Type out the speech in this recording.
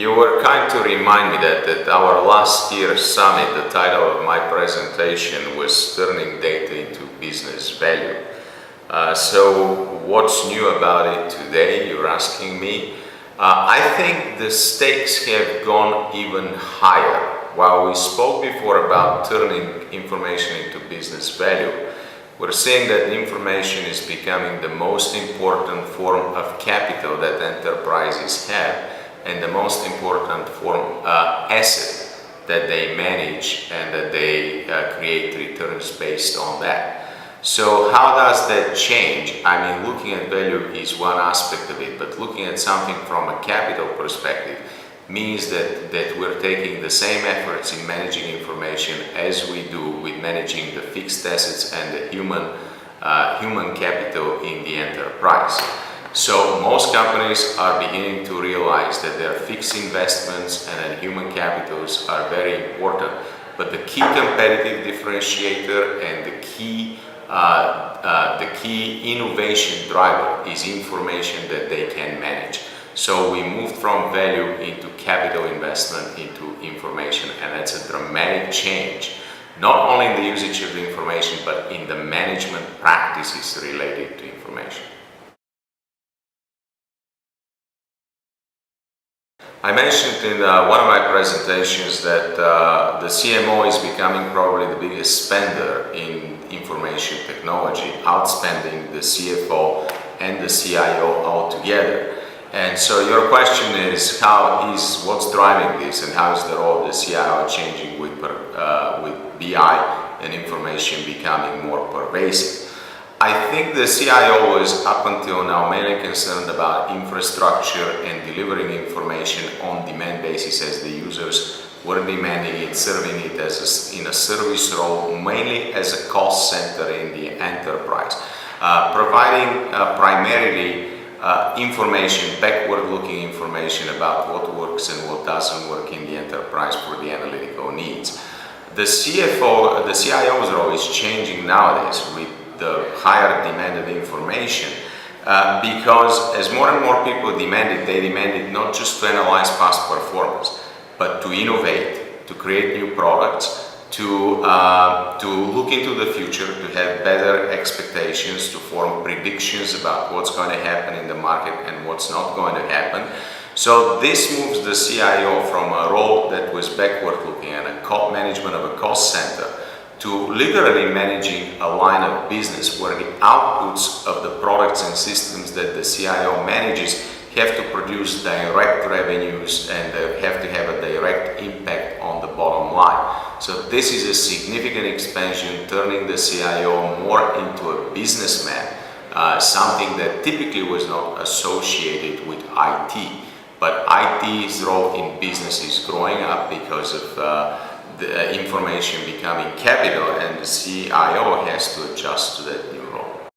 You were kind to remind me that at our last year's summit, the title of my presentation was Turning Data into Business Value. So what's new about it today, you're asking me? I think the stakes have gone even higher. While we spoke before about turning information into business value, we're seeing that information is becoming the most important form of capital that enterprises have, and the most important asset that they manage and that they create returns based on that. So how does that change? I mean, looking at value is one aspect of it, but looking at something from a capital perspective means that we're taking the same efforts in managing information as we do with managing the fixed assets and the human capital in the enterprise. So most companies are beginning to realize that their fixed investments and human capitals are very important, but the key competitive differentiator and the key innovation driver is information that they can manage. So we moved from value into capital investment into information, and that's a dramatic change, not only in the usage of the information, but in the management practices related to information. I mentioned in one of my presentations that the CMO is becoming probably the biggest spender in information technology, outspending the CFO and the CIO altogether. And so your question is, what's driving this, and how is the role of the CIO changing with BI and information becoming more pervasive? I think the CIO was up until now mainly concerned about infrastructure and delivering information on demand basis as the users were demanding it, serving it in a service role, mainly as a cost center in the enterprise, providing primarily information, backward-looking information about what works and what doesn't work in the enterprise for the analytical needs. The CIO's role is changing nowadays with the higher demand of information because as more and more people demand it, they demand it not just to analyze past performance, but to innovate, to create new products, to look into the future, to have better expectations, to form predictions about what's going to happen in the market and what's not going to happen. So this moves the CIO from a role that was backward-looking and a management of a cost center to literally managing a line of business where the outputs of the products and systems that the CIO manages have to produce direct revenues and have to have a direct impact on the bottom line. So this is a significant expansion, turning the CIO more into a businessman, something that typically was not associated with IT. But IT's role in business is growing up because of the information becoming capital, and the CIO has to adjust to that new role.